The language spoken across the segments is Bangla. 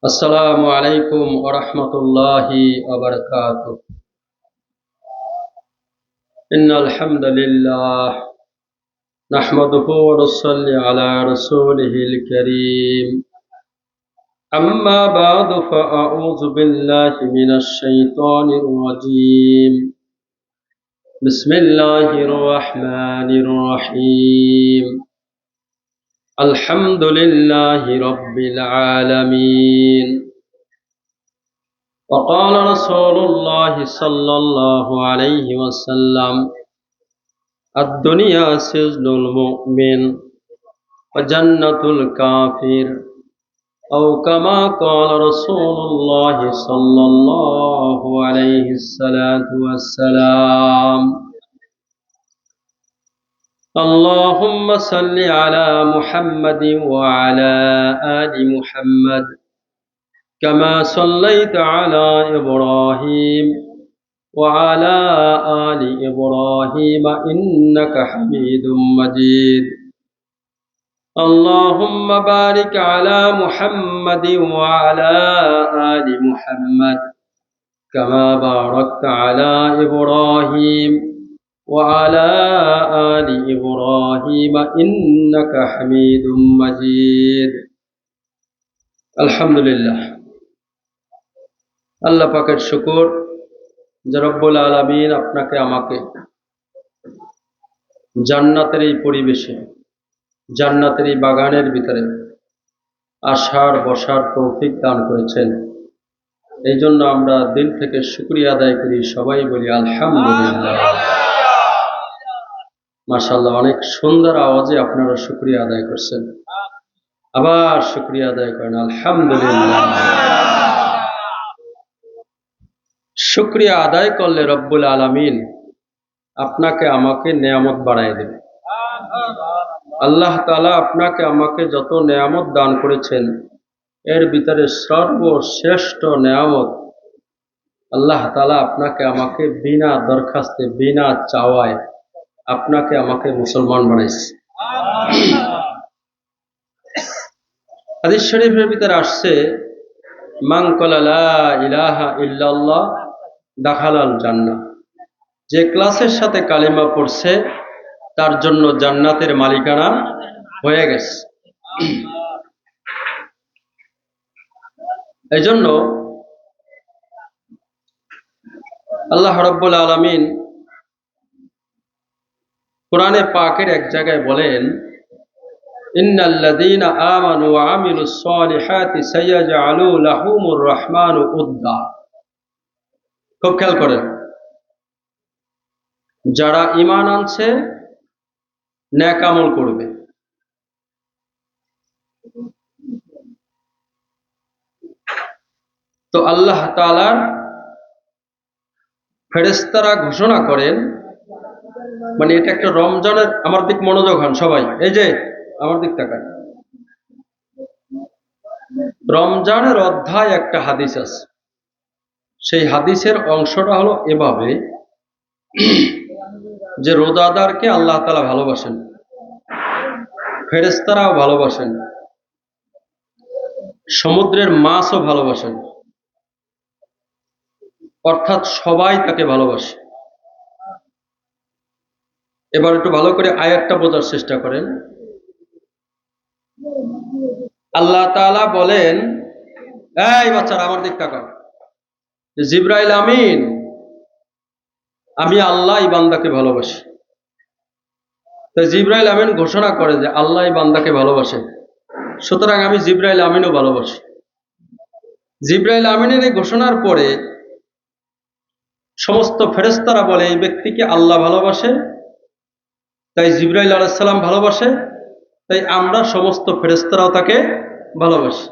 আসসালামু আলাইকুম ওয়া রাহমাতুল্লাহি ওয়া বারাকাতুহু। ইন্নাল হামদালিল্লাহ নাহমাদুহু ওয়া নুসাল্লি আলা রাসূলিহিল কারীম। আম্মা বা'দু ফাআউযু বিল্লাহি মিনাশ শাইতানির রাজীম। বিসমিল্লাহির রাহমানির রাহিম। আলহামদুলিল্লাহি রাব্বিল আলামিন। وقال رسول الله صلى الله عليه وسلم الدنيا سجن المؤمن وجنة الكافر أو كما قال رسول الله صلى الله عليه والسلام. اللهم صل على محمد وعلى آل محمد كما صليت على إبراهيم وعلى آل إبراهيم إنك حميد مجيد. اللهم بارك على محمد وعلى آل محمد كما باركت على إبراهيم وعلى آل إبراهيم إنك حميد مجيد. الحمد لله. আল্লাহ পাকের শুকর যে রব্বুল আলামিন আপনাকে আমাকে জান্নাতের এই পরিবেশে, জান্নাতের এই বাগানের ভিতরে আসার বসার তৌফিক দান করেছেন। এই জন্য আমরা দিল থেকে শুকরিয়া আদায় করি, সবাই বলি আলহামদুলিল্লাহ। মাশাআল্লাহ, অনেক সুন্দর আওয়াজে আপনারা শুকরিয়া আদায় করছেন। আবার শুকরিয়া আদায় করেন, আলহামদুলিল্লাহ। শুকরিয়া আদায় করলে রব্বুল আলামিন আপনাকে আমাকে নেয়ামত বাড়ায় দেবে। আল্লাহ তাআলা আপনাকে আমাকে যত নেয়ামত দান করেছেন, এর ভিতরে সর্বশ্রেষ্ঠ নেয়ামত আল্লাহ তাআলা আপনাকে আমাকে বিনা দরখাস্তে, বিনা চাওয়ায় আপনাকে আমাকে মুসলমান বানাইছে। হাদিস শরীফের ভিতরে আসছে, মান ক্বালা লা ইলাহা ইল্লাল্লাহ দাখালাল জান্নাহ। যে ক্লাসের সাথে কালিমা পড়ছে তার জন্য জান্নাতের মালিকানা হয়ে গেছে। এই জন্য আল্লাহ রাব্বুল আলামিন কোরআনে পাকের এক জায়গায় বলেন, ইন্নাল্লাযীনা আমানু ওয়া আমিলুস সালিহাতি সায়াজআলু লাহুমুর রাহমানু উদ্দা। খুব খেয়াল করেন, যারা ঈমান আনছে, নেক আমল করবে, তো আল্লাহ তাআলার ফেরেশতারা ঘোষণা করেন, মানে এটা একটা রমজানের, আমার দিক মনোযোগ হন সবাই, এই যে আমার দিক তাকান। রমজানের অধ্যায় একটা হাদিস আছে, সেই হাদিসের অংশটা হলো এভাবে যে রোজাদারকে আল্লাহ তাআলা ভালোবাসেন, ফেরেশতারাও ভালোবাসেন, সমুদ্রের মাছও ভালোবাসেন, অর্থাৎ সবাই তাকে ভালোবাসে। এবার একটু ভালো করে আয়াতটা বোঝার চেষ্টা করেন। আল্লাহ তাআলা বলেন, এই বাচ্চারা আমার দিক তাকাও, যে জিবরাইল আমিন, আমি আল্লাহ এই বান্দাকে ভালোবাসি। তো জিবরাইল আমিন ঘোষণা করে যে আল্লাহ এই বান্দাকে ভালোবাসে, সুতরাং আমি জিবরাইল আমিনও ভালোবাসি। জিবরাইল আমিনের এই ঘোষণার পরে সমস্ত ফেরেশতারা বলে, এই ব্যক্তিকে আল্লাহ ভালোবাসে, তাই জিবরাইল আলাইহিস সালাম ভালোবাসে, তাই আমরা সমস্ত ফেরেশতারাও তাকে ভালোবাসি।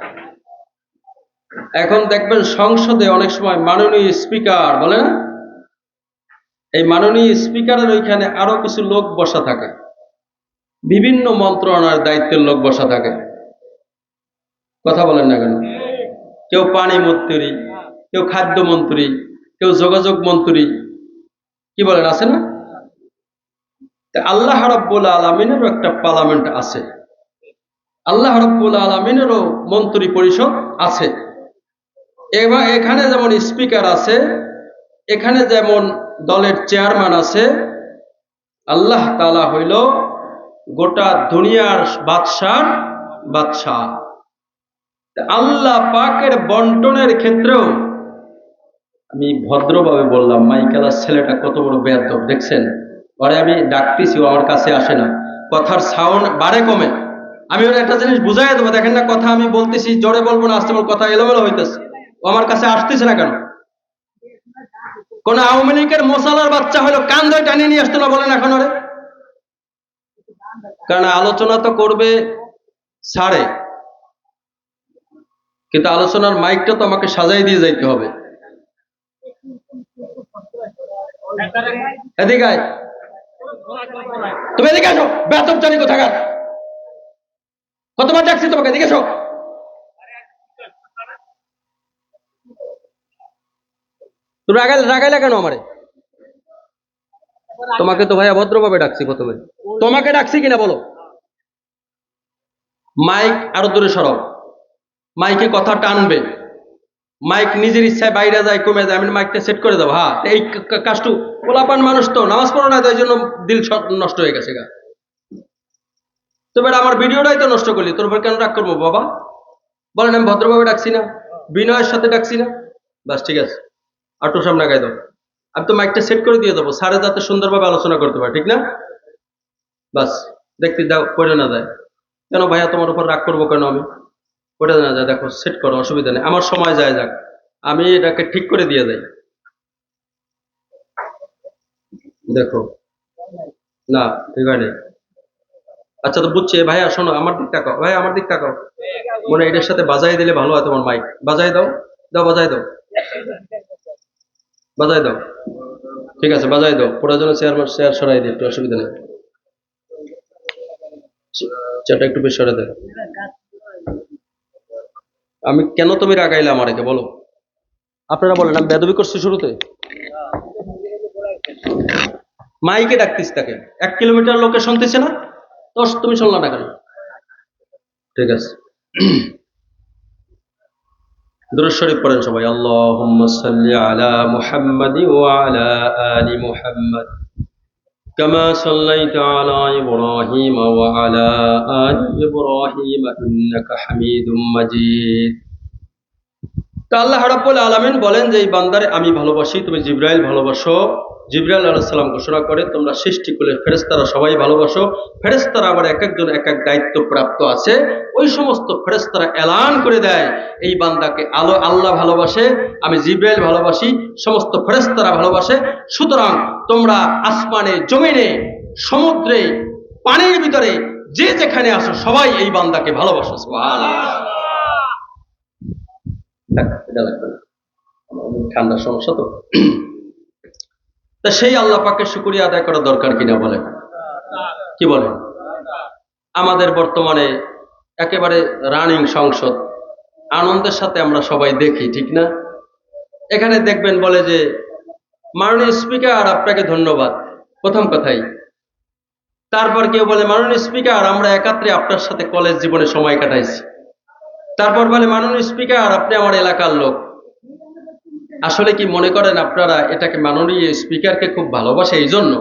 এখন দেখবেন সংসদে অনেক সময় মাননীয় স্পিকার বলে না, এই মাননীয় স্পিকারের ওইখানে আরো কিছু লোক বসা থাকে, বিভিন্ন মন্ত্রণার দায়িত্বের লোক বসা থাকে। কথা বলেন না কেন? কেউ পানি মন্ত্রী, কেউ খাদ্য মন্ত্রী, কেউ যোগাযোগ মন্ত্রী, কি বলেন, আছে না? আল্লাহ রাব্বুল আলামিনেরও একটা পার্লামেন্ট আছে, আল্লাহ রাব্বুল আলামিনেরও মন্ত্রী পরিষদ আছে। এবার এখানে যেমন স্পিকার আছে, এখানে যেমন দলের চেয়ারম্যান আছে, আল্লাহ তাআলা হইল গোটা দুনিয়ার বাদশার বাদশাহ। আল্লাহ পাকের বন্টনের ক্ষেত্রেও, আমি ভদ্রভাবে বললাম, মাইকেলার ছেলেটা কত বড় বেয়াদব দেখছেন, পরে আমি ডাকতেছি, ও আমার কাছে আসে না, কথার সাউন্ড বাড়ে কমে। আমি ওর একটা জিনিস বুঝাই দেবো, দেখেন না, কথা আমি বলতেছি, জোরে বলবো না আস্তে বলবো, কথা এলোমেলো হইতেছে, ও আমার কাছে আসতেছে না কেন? কোন আওয়ামী লীগের মশালার বাচ্চা হলো কান ধরে টানিয়ে নিয়ে আসতো না, বলেন এখন ওরে? কারণ আলোচনা তো করবে ছাড়ে, কিন্তু আলোচনার মাইকটা তো আমাকে সাজাই দিয়ে যাইতে হবে। এদিকে আয়, তুমি এদিকে আসো, বেতন জানি কোথাকার, কতবার ডাকছি তোমাকে, এদিকে এসো। তুমি রাগাইলে কেন আমারে? তোমাকে তো ভাইয়া ভদ্রভাবে ডাকছি, প্রথমে তোমাকে ডাকছি কিনা বলো? মাইক আরো দূরে সরাও, মাইকে কথা টানবে, মাইক নিজের ইচ্ছায় বাইরে যায় কমে যায়, আমি মাইকটা সেট করে দেবো। হ্যাঁ, এই কাজটু, পোলাপান মানুষ তো নামাজ পড়ো না, তাই জন্য দিল নষ্ট হয়ে গেছে গা। তো বেটা আমার ভিডিওটাই তো নষ্ট করলি, তোর উপর কেন রাগ করবো বাবা? বলেন আমি ভদ্রভাবে ডাকছি না, বিনয়ের সাথে ডাকছি না? বাস ঠিক আছে, আটু সামনে গাই দাও, আমি তো মাইকটা সেট করে দিয়ে দেবো, স্যারে যাতে সুন্দরভাবে আলোচনা করতে পারে, ঠিক না? বাস, দেখতে দাও, পড়ে না যায় কেন ভাইয়া, তোমার উপর রাগ করবো কেন আমি? পড়ে না যায়, দেখো সেট করো, অসুবিধা নেই, আমার সময় যায় যাক, আমি এটাকে ঠিক করে দিয়ে যাই। দেখো, না ঠিক হয় নাই। আচ্ছা তো বুঝছি ভাইয়া, শোনো আমার দিক তাকাও, ভাই আমার দিক তাকাও, মনে হয় এটার সাথে বাজাই দিলে ভালো হয়, তোমার মাইক বাজাই দাও, দাও বাজাই দাও, বাজাই দাও, ঠিক আছে বাজাই দাও, প্রয়োজনে চেয়ার সরাই দিই, একটু অসুবিধা নেই, চেয়ারটা একটু বেশ সরাই দেয়। আমি কেন তুমি রাগাইলে আমাকে বলো, আপনারা বলেন, আমি বেদবি করছি শুরুতে? মাইকে ডাকতিস তাকে, 1 কিলোমিটার লোকে শুনতেছে না, তো তুমি শুনলা না কেন? ঠিক আছে, দুরূদ শরীফ পড়েন সবাই, আল্লাহুম্মা সাল্লি আলা মুহাম্মাদি ওয়া আলা আলি মুহাম্মাদ কামা সাল্লাইতা আলা ইব্রাহিম ওয়া আলা আলি ইব্রাহিম ইন্নাকা হামিদুম মাজিদ। তা আল্লাহ রাব্বুল আলামিন বলেন যে এই বান্দারে আমি ভালোবাসি, তুমি জিবরাইল ভালোবাসো। জিবরাইল আলাইহিস সালাম ঘোষণা করে তোমরা সৃষ্টিকুলের ফেরেশতারা সবাই ভালোবাসো। ফেরেশতারা আবার এক একজন এক এক দায়িত্ব প্রাপ্ত আছে, ওই সমস্ত ফেরেশতারা এলান করে দেয় এই বান্দাকে আল্লাহ ভালোবাসে, আমি জিবরাইল ভালোবাসি, সমস্ত ফেরেশতারা ভালোবাসে, সুতরাং তোমরা আসমানে, জমিনে, সমুদ্রে, পানির ভিতরে যে যেখানে আসো সবাই এই বান্দাকে ভালোবাসো। সুবহানাল্লাহ। এটা লাগবে না, ঠান্ডার সমস্যা তো। তা সেই আল্লাহ পাকের শুকরিয়া আদায় করা দরকার কিনা বলেন? কি বলেন? আমাদের বর্তমানে একেবারে রানিং সংসদ, আনন্দের সাথে আমরা সবাই দেখি, ঠিক না? এখানে দেখবেন বলে যে মাননীয় স্পিকার আপনাকে ধন্যবাদ, প্রথম কথাই। তারপর কেউ বলে মাননীয় স্পিকার আমরা একাত্রে আপনার সাথে কলেজ জীবনে সময় কাটাইছি। তারপর বলে মাননীয় স্পিকার আপনি আমার এলাকার লোক। আসলে কি মনে করেন আপনারা এটাকে মাননীয় স্পিকারকে খুব ভালোবাসে এই জন্য?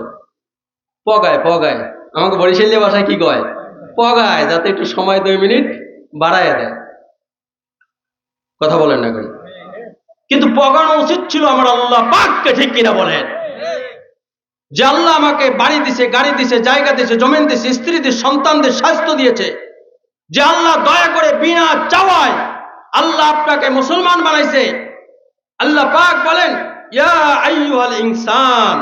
পগায় পগায়, আমাকে বরিশালী ভাষায় কি কয়, পগায়, যাতে একটু সময় 2 মিনিট বাড়ায় দেয়। কথা বলেন না এখন? কিন্তু পগানো উচিত ছিল আমার আল্লাহ পাককে, ঠিক কিনা বলেন? যে আল্লাহ আমাকে বাড়ি দিছে, গাড়ি দিছে, জায়গা দিছে, জমিন দিছে, স্ত্রী দিছে, সন্তানদের স্বাস্থ্য দিয়েছে, যে আল্লাহ দয়া করে বিনা চাওয়ায় আল্লাহ আপনাকে মুসলমান বানাইছে। আল্লাহ পাক বলেন ইয়া আইয়ুহাল ইনসান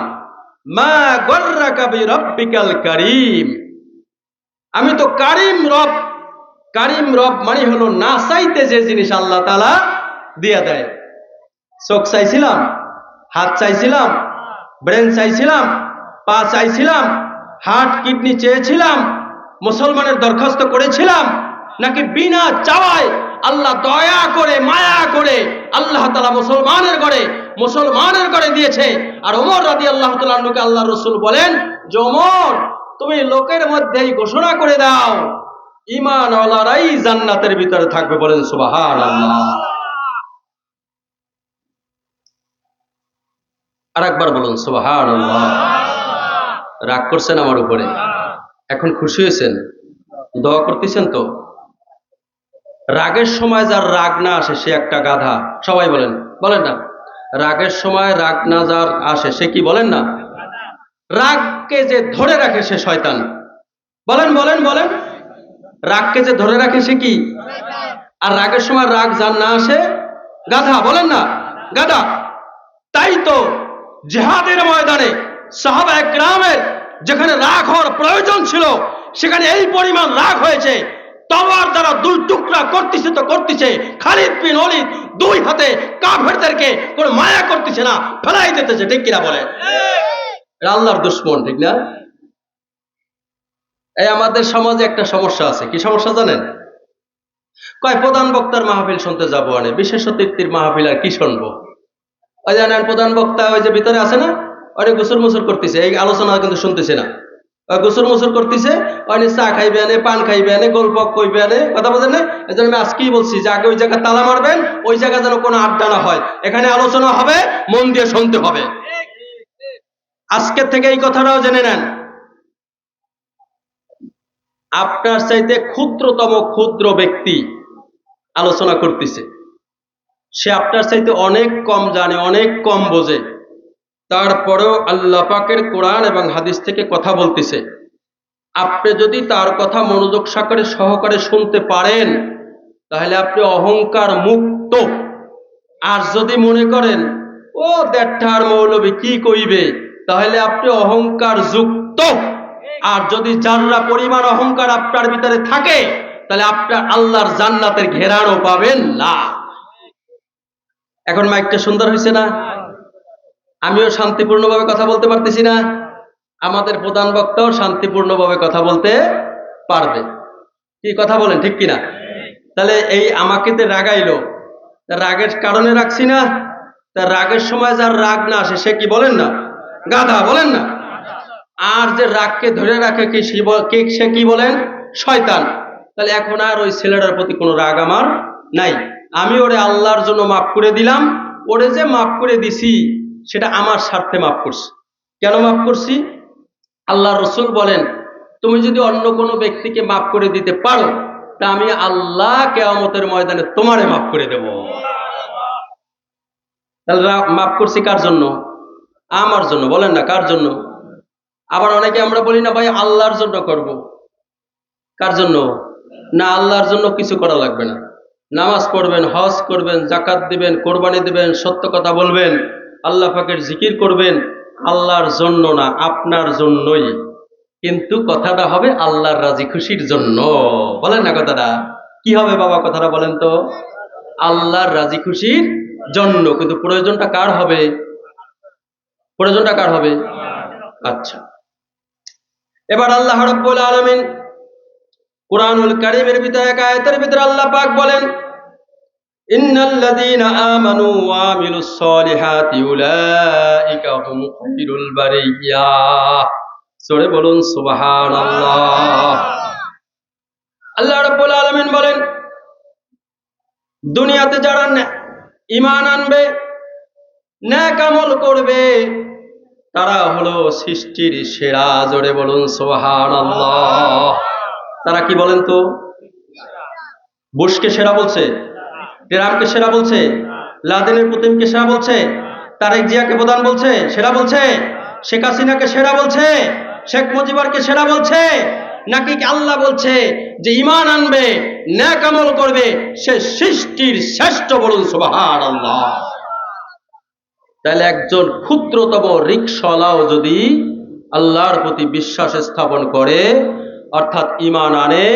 মা গররাকা বিরাব্বিকাল কারীম, আমি তো কারীম রব। কারীম রব মানে হলো না চাইতে যে জিনিস আল্লাহ তাআলা দিয়ে দেয়। চোখ চাইছিলাম, হাত চাইছিলাম, ব্রেন চাইছিলাম, পা চাইছিলাম, হার্ট কিডনি চেয়েছিলাম, মুসলমানের দরখাস্ত করেছিলাম, নাকি বিনা চাওয়ায় আল্লাহ দয়া করে মায়া করে আল্লাহ তাআলা মুসলমানের ঘরে দিয়েছে। আর ওমর রাদিয়াল্লাহু তাআলা আনহুকে আল্লাহ রাসূল বলেন যে ওমর তুমি লোকের মধ্যেই ঘোষণা করে দাও ঈমানওয়ালারাই জান্নাতের ভিতরে থাকবে, বলেন সুবহানাল্লাহ। আর একবার বলুন সুবহানাল্লাহ। রাগ করছেন আমার উপরে? এখন খুশি হয়েছেন? দোয়া করতেছেন তো? রাগের সময় যার রাগ না আসে সে একটা গাধা। সবাই বলেন, বলেন না? রাগের সময় রাগ না যার আসে সে কি, বলেন না? রাগকে যে ধরে রাখে সে শয়তান। বলেন বলেন বলেন। রাগকে যে ধরে রাখে সে কি? আর রাগের সময় রাগ যার না আসে গাধা। বলেন না? গাধা। তাই তো জিহাদের ময়দানে সাহাবায়ে কেরামের যেখানে রাগ হওয়ার প্রয়োজন ছিল সেখানে এই পরিমাণ রাগ হয়েছে, তলোয়ার দ্বারা দুই টুকরা করতেছে তো করতেছে। খালিদ বিন ওলীদ দুই হাতে কাফেরদেরকে কোনো মায়া করতেছে না, ফেলাই দিতেছে। ঠিক কিনা বলে? এটা আল্লাহর দুশমন, ঠিক না? এই আমাদের সমাজে একটা সমস্যা আছে। কি সমস্যা জানেন? কয় প্রধান বক্তার মাহফিল শুনতে যাবো, আনে বিশেষ অতিথির মাহফিল আর কি শুনবো? ওই জানেন প্রধান বক্তা ওই যে ভিতরে আছে না, অনেক গুসুর মুসুর করতেছে, এই আলোচনা কিন্তু শুনতেছে না। গুসুর মুসুর করতেছে, অনেক চা খাইবে আনে, পান খাইবে আনে, গল্প কইবে আনে, কথা বলেন না? এই জন্য আমি আজকেই বলছি যে আগে ওই জায়গায় তালা মারবেন, ওই জায়গা যেন কোনো আড্ডা না হয়। এখানে আলোচনা হবে, মন দিয়ে শুনতে হবে। আজকের থেকে এই কথাটাও জেনে নেন। আপনার চাইতে ক্ষুদ্রতম ক্ষুদ্র ব্যক্তি আলোচনা করতেছে, সে আপনার চাইতে অনেক কম জানে, অনেক কম বোঝে, তারপরেও আল্লাহ পাকের কোরআন এবং হাদিস থেকে কথা বলতেছে। আপনি যদি তার কথা মনোযোগ সহকারে শুনতে পারেন তাহলে আপনি অহংকার মুক্ত। আর যদি মনে করেন ও দেড়টার মৌলবী কি কইবে, তাহলে আপনি অহংকার যুক্ত। আর যদি যাররা পরিমাণ অহংকার আপনার ভিতরে থাকে তাহলে আপনার আল্লাহর জান্নাতের ঘেরানো পাবেন না। এখন মাইকটা সুন্দর হয়েছে না? আমিও শান্তিপূর্ণভাবে কথা বলতে পারতেছি না, আমাদের প্রধান বক্তাও শান্তিপূর্ণভাবে কথা বলতে পারবে। কি কথা বলেন, ঠিক কিনা? তাহলে এই আমাকে তো রাগাইলো, রাগের কারণে রাখছি না? তার রাগের সময় যার রাগ না আসে সে কি, বলেন না? গাধা। বলেন না? আর যে রাগকে ধরে রাখে কি সে কি বলেন? শয়তান। তাহলে এখন আর ওই ছেলেটার প্রতি কোনো রাগ আমার নাই। আমি ওরে আল্লাহর জন্য মাফ করে দিলাম। ওরে যে মাফ করে দিছি সেটা আমার স্বার্থে মাফ করছি। কেন মাফ করছি? আল্লাহর রাসূল বলেন তুমি যদি অন্য কোনো ব্যক্তিকে মাফ করে দিতে পারো তা আমি আল্লাহ কিয়ামতের ময়দানে তোমারে মাফ করে দেব। তাহলে মাফ করছি কার জন্য? আমার জন্য। বলেন না কার জন্য? আবার অনেকে আমরা বলি না ভাই আল্লাহর জন্য করব। কার জন্য? না, আল্লাহর জন্য কিছু করা লাগবে না। নামাজ পড়বেন, হজ করবেন, জাকাত দিবেন, কোরবানি দিবেন, সত্য কথা বলবেন, আল্লাহ পাকের জিকির করবেন, আল্লাহর জন্য না, আপনার জন্যই। কিন্তু কথাটা হবে আল্লাহর রাজি খুশির জন্য। বলেন না কথাটা? কি হবে বাবা, কথাটা বলেন তো? আল্লাহর রাজি খুশির জন্য। কিন্তু প্রয়োজনটা কার হবে? প্রয়োজনটা কার হবে? আচ্ছা, এবার আল্লাহ রাব্বুল আলামিন কুরআনুল কারীমের ভিতরে এক আয়াতের ভিতরে আল্লাহ পাক বলেন ইন্নাল্লাযীনা আমানু ওয়া আমিলুস সলিহাতি উলাইকা হুম খায়রুল বারিয়াহ। জোরে বলুন সুবহানাল্লাহ। আল্লাহ রাব্বুল আলামিন বলেন দুনিয়াতে যারা ঈমান আনবে, নেক আমল করবে, তারা হলো সৃষ্টির সেরা। জোরে বলুন সুবহানাল্লাহ। তারা কি বলেন তো? বুশকে সেরা বলছে? ট্রাম্পকে সেরা বলছে? লাদেনের পুতিনকে সেরা বলছে? তারেক জিয়াকে প্রধান বলছে? সেরা বলছে? শেখ হাসিনাকে সেরা বলছে? শেখ মুজিবুরকে সেরা বলছে? নাকি আল্লাহ বলছে যে ঈমান আনবে, নেক আমল করবে, সে সৃষ্টির শ্রেষ্ঠ? বলুন সুবহানাল্লাহ। তাহলে একজন ক্ষুদ্রতম রিকশাওয়ালাও যদি আল্লাহর প্রতি বিশ্বাস স্থাপন করে, অর্থাৎ ঈমান আনে,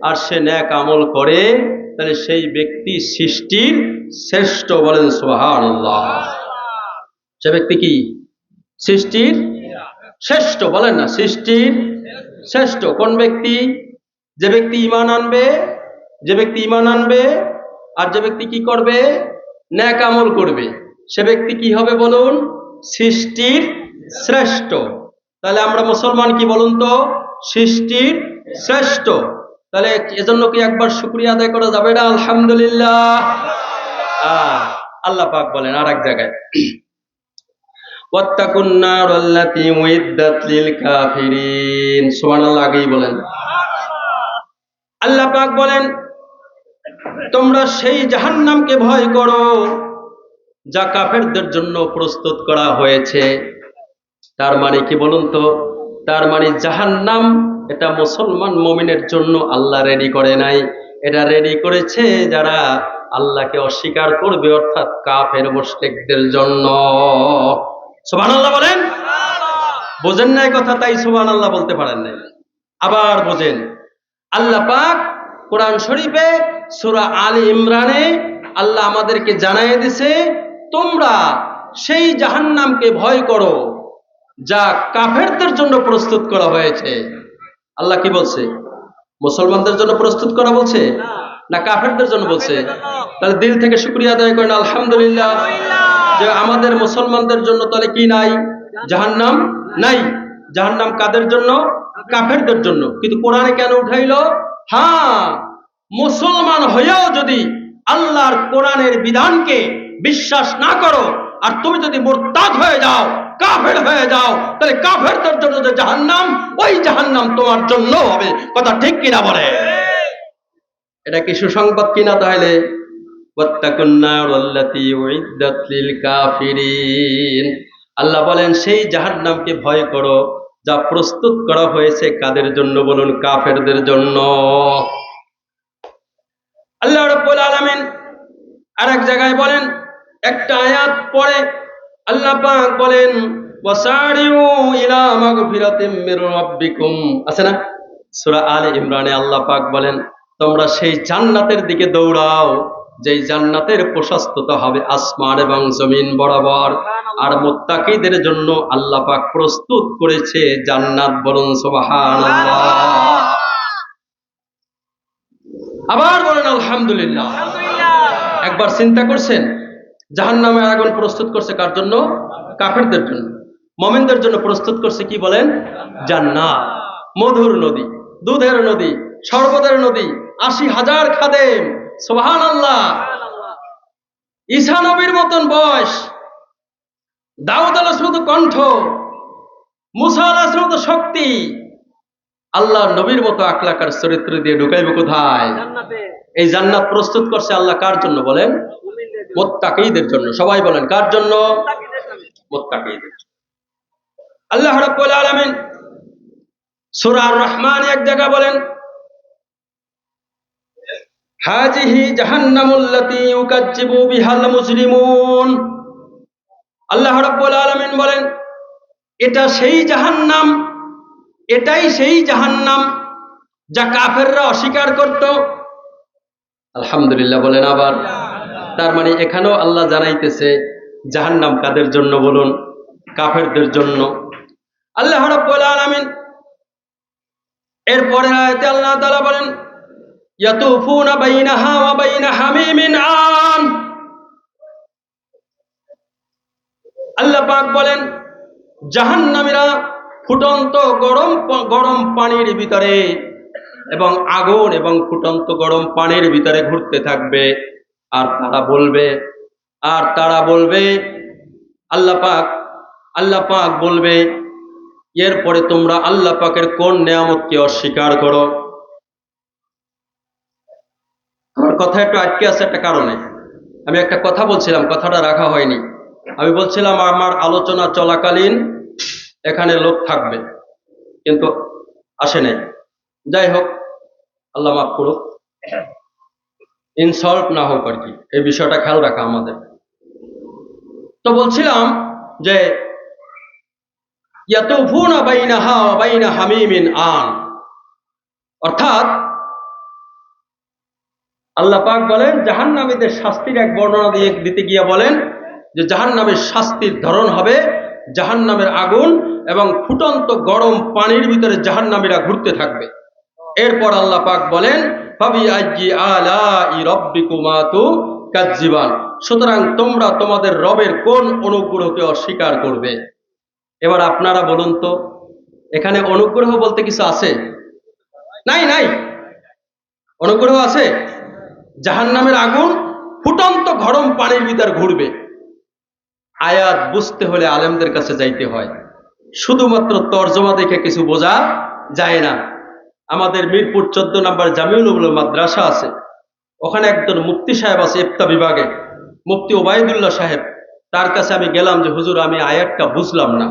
আর সে নেক আমল করে, তাহলে সেই ব্যক্তি সৃষ্টির শ্রেষ্ঠ। বলেন সুবহানাল্লাহ। সে ব্যক্তি কি? সৃষ্টির শ্রেষ্ঠ। বলেন না? সৃষ্টির শ্রেষ্ঠ। কোন ব্যক্তি? যে ব্যক্তি ঈমান আনবে, যে ব্যক্তি ঈমান আনবে আর যে ব্যক্তি কি করবে? নেক আমল করবে, সে ব্যক্তি কি হবে বলুন? সৃষ্টির শ্রেষ্ঠ। তাহলে আমরা মুসলমান কি বলুন তো? সৃষ্টির শ্রেষ্ঠ। তাহলে এজন্য কি একবার শুকরিয়া আদায় করা যাবে না? আলহামদুলিল্লাহ। আল্লাহ পাক বলেন আর এক জায়গায় ওয়াত্তাকুন নারাল্লাতী উইদ্দাত লিল কাফিরিন। সুবহানাল্লাহ। আগেই বলেন। আল্লাহ পাক বলেন, তোমরা সেই জাহান্নামকে ভয় করো যা কাফেরদের জন্য প্রস্তুত করা হয়েছে। তার মানে কি বলুন তো? তার মানে জাহান্নাম এটা মুসলমান মুমিনের জন্য আল্লাহ রেডি করে নাই, এটা রেডি করেছে যারা আল্লাহকে অস্বীকার করবে, অর্থাৎ কাফের মুশরিকদের জন্য। সুবহানাল্লাহ বলেন। বোঝেন নাই কথা, তাই সুবহানাল্লাহ বলতে পারেন নাই। আবার বোঝেন, আল্লাহ পাক কোরআন শরীফে সূরা আলে ইমরানে আল্লাহ আমাদেরকে জানায় দিছে, তোমরা সেই জাহান্নামকে ভয় করো যা কাফেরদের জন্য প্রস্তুত করা হয়েছে। আল্লাহ কি বলছে? মুসলমানদের জন্য প্রস্তুত করা বলছে না কাফেরদের জন্য বলছে? তাহলে দিল থেকে শুকরিয়া আদায় করেন আলহামদুলিল্লাহ, যে আমাদের মুসলমানদের জন্য তাহলে কি নাই? জাহান্নাম নাই। জাহান্নাম কাদের জন্য? কাফেরদের জন্য। কিন্তু কোরআনে কেন উঠাইলো? হ্যাঁ, মুসলমান হয়েও যদি আল্লাহর কোরআনের বিধানকে বিশ্বাস না করো, আর তুমি যদি মুরতাদ হয়ে যাও, কাফের হয়ে যাও, তাহলে কাফেরদের জন্য যে জাহান্নাম, ওই জাহান্নাম তোমার জন্য হবে। কথা ঠিক কিনা বলে? এটা কি সুসংবাদ কিনা? তাহলে ওয়াত্তাকুন নারাল্লাতী উইদ্দাত লিল কাফিরিন। আল্লাহ বলেন সেই জাহান্নামকে ভয় করো যা প্রস্তুত করা হয়েছে কাদের জন্য বলুন? কাফেরদের জন্য। আল্লাহ রাব্বুল আলামিন আরেক জায়গায় বলেন, একটা আয়াত পড়ে আল্লাহ পাক বলেন, ওয়াসারিউ ইলা মাগফিরাতিম মির রাব্বিকুম। আছে না সূরা আলে ইমরানে? আল্লাহ পাক বলেন, তোমরা সেই জান্নাতের দিকে দৌড়াও যেই জান্নাতের প্রশস্ততা হবে আসমান এবং জমিন বরাবর, আর মুত্তাকিদের জন্য আল্লাহ পাক প্রস্তুত করেছে জান্নাত। বলুন সুবহানাল্লাহ। আবার বলেন আলহামদুলিল্লাহ। একবার চিন্তা করছেন, জাহান্নামের আগুন প্রস্তুত করছে কার জন্য? কাফেরদের জন্য। মুমিনদের জন্য প্রস্তুত করছে কি বলেন? জান্নাত। মধুর নদী, দুধের নদী, শরবতের নদী, ৮০,০০০ খাদেম। সুবহানাল্লাহ। ঈসা নবীর মতন বয়স, দাউদ আলাইহিস মতো কণ্ঠ, মুসা আলাইহিস মতো শক্তি, আল্লাহ নবীর মতো আখলাকার চরিত্র দিয়ে ঢুকাইবে কোথায়? এই জান্নাত প্রস্তুত করছে আল্লাহ কার জন্য বলেন? মুত্তাকিদের জন্য। সবাই বলেন কার জন্য? মুত্তাকিদের জন্য। আল্লাহ রাব্বুল আলামিন সূরা আর রহমান এক জায়গা বলেন, হাজিহি জাহান্নামুল্লাতী ইউকাজ্জিবু বিহাল মুজরিমুন। আল্লাহ রাব্বুল আলামিন বলেন, এটা সেই জাহান্নাম, এটাই সেই জাহান্নাম যা কাফেররা অস্বীকার করত। আলহামদুলিল্লাহ বলেন আবার। তার মানে এখানেও আল্লাহ জানাইতেছে জাহান্নাম কাদের জন্য বলুন? কাফেরদের জন্য। আল্লাহ রাব্বুল আলামিন এরপরে আয়াতে আল্লাহ তাআলা বলেন, ইয়াতুফুনা বাইনাহা ওয়া বাইনা হামিমিন আন। আল্লাহ পাক বলেন, জাহান্নামীরা ফুটন্ত গরম পানির ভিতরে এবং আগুন এবং ফুটন্ত গরম পানির ভিতরে ঘুরতে থাকবে। আর তারা বলবে আল্লাহ পাক বলবে, এরপরে তোমরা আল্লাহ পাকের কোন নেয়ামতকে অস্বীকার করো? আমার কথা একটু আটকে আছে একটা কারণে। আমি একটা কথা বলছিলাম, কথাটা রাখা হয়নি। আমি বলছিলাম আমার আলোচনা চলাকালীন এখানে লোক থাকবে, কিন্তু আসে নাই। যাই হোক, আল্লাহ মাফ করুক, ইনসাল্ট না হোক আর কি, এই বিষয়টা খেয়াল রাখা আমাদের। তো বলছিলাম যে ইয়াতুফুনা বাইনাহা ওয়া বাইনা হামিমিন আন, অর্থাৎ আল্লাহ পাক বলেন জাহান্নামীদের শাস্তির এক বর্ণনা দিতে গিয়ে বলেন যে জাহান্নামের শাস্তির ধরন হবে জাহান্নামের আগুন এবং ফুটন্ত গরম পানির ভিতরে জাহান্নামীরা ঘুরতে থাকবে। এরপর আল্লাহ পাক বলেন, ফাবিআইয়ি আলাই রাব্বিকুমা তুকাজ্জিবান। সুতরাং তোমরা তোমাদের রবের কোন অনুগ্রহকে অস্বীকার করবে? এবার আপনারা বলুন তো, এখানে অনুগ্রহ বলতে কিছু আছে? নাই। অনুগ্রহ আছে? জাহান্নামের আগুন ফুটন্ত গরম পানির ভিতর ঘুরবে, আয়াত বুঝতে হলে আলেমদের কাছে যাইতে হয়, শুধুমাত্র তর্জমা দেখে কিছু বোঝা যায় না। আমাদের মিরপুর 14 নম্বর জামিউল উলুম মাদ্রাসা আছে, ওখানে একজন মুফতি সাহেব আছে ইফতা বিভাগে, মুফতি ওবায়দুল্লাহ সাহেব। তার কাছে আমি গেলাম যে হুজুর আমি আয়াতটা বুঝলাম না।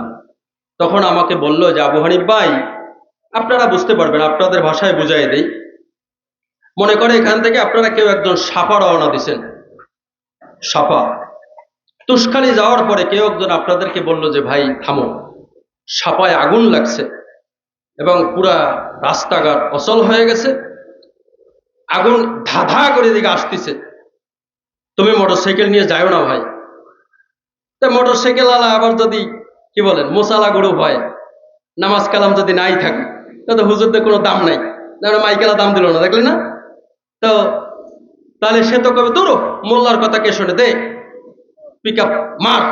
তখন আমাকে বলল যে আবু হানিফ ভাই, আপনারা বুঝতে পারবেন, আপনাদের ভাষায় বুঝাই দেই। মনে করে এখান থেকে আপনারা কেউ একজন সাপা রওনা দিছেন, সাপা তুষখালি যাওয়ার পরে কেউ একজন আপনাদেরকে বলল যে ভাই থামো, সাপায় আগুন লাগছে এবং পুরা রাস্তাঘাট অচল হয়ে গেছে, আগুন ধাঁধা করে দিকে আসতেছে, তুমি মোটরসাইকেল নিয়ে যাও না ভাই। তা মোটরসাইকেল আলা আবার যদি কি বলেন মোসালা গরু হয়, নামাজ কালাম যদি নাই থাকে, তাহলে হুজুরদের কোনো দাম নাই, মাইকেলা দাম দিল না, দেখলে না? তো তাহলে সে তো কবে দূর মোল্লার কথা কে শুনে দে পিক আপ মার।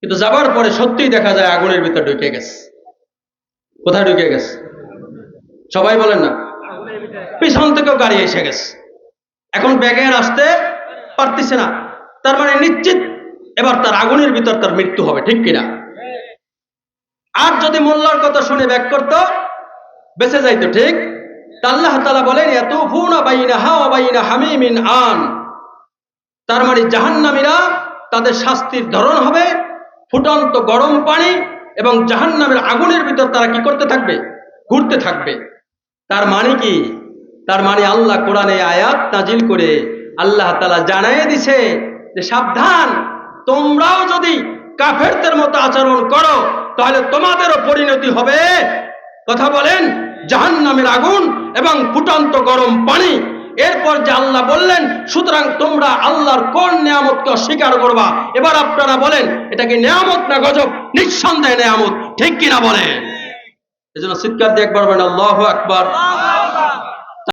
কিন্তু যাবার পরে সত্যিই দেখা যায় আগুনের ভিতর ঢুকে গেছে। কোথায় ঢুকে গেছে সবাই বলেন না? পিছন থেকেও গাড়ি এসে গেছে, এখন ব্যাগের আসতে পারতেছে না। তার মানে নিশ্চিত এবার তার আগুনের ভিতর তার মৃত্যু হবে, ঠিক কিনা? আর যদি মোল্লার কথা শুনে ব্যাক করতো বেঁচে যাইতো, ঠিক? আল্লাহ তাআলা বলেন ইয়াতুফুনা বাইনাহা ওয়া বাইনা হামিমিন আন, তার মানে জাহান্নামীরা তাদের শাস্তির ধরন হবে ফুটন্ত গরম পানি এবং জাহান্নামের আগুনের ভিতর তারা কি করতে থাকবে? ঘুরতে থাকবে। তার মানে কি? তার মানে আল্লাহ কোরআনে আয়াত নাজিল করে আল্লাহ তাআলা জানাইয়ে দিছে যে সাবধান, তোমরাও যদি কাফেরদের মতো আচরণ করো তাহলে তোমাদেরও পরিণতি হবে, কথা বলেন, জাহান্নামের আগুন এবং ফুটন্ত গরম পানি। এরপর যে আল্লাহ বললেন সুতরাং তোমরা আল্লাহর কোন নিয়ামতকে অস্বীকার করবা? এবার আপনারা বলেন এটা কি নিয়ামত না গজব? নিঃসন্দেহে নিয়ামত, ঠিক কিনা বলেন? এজন্য চিৎকার দিয়ে একবার বলেন আল্লাহু আকবার।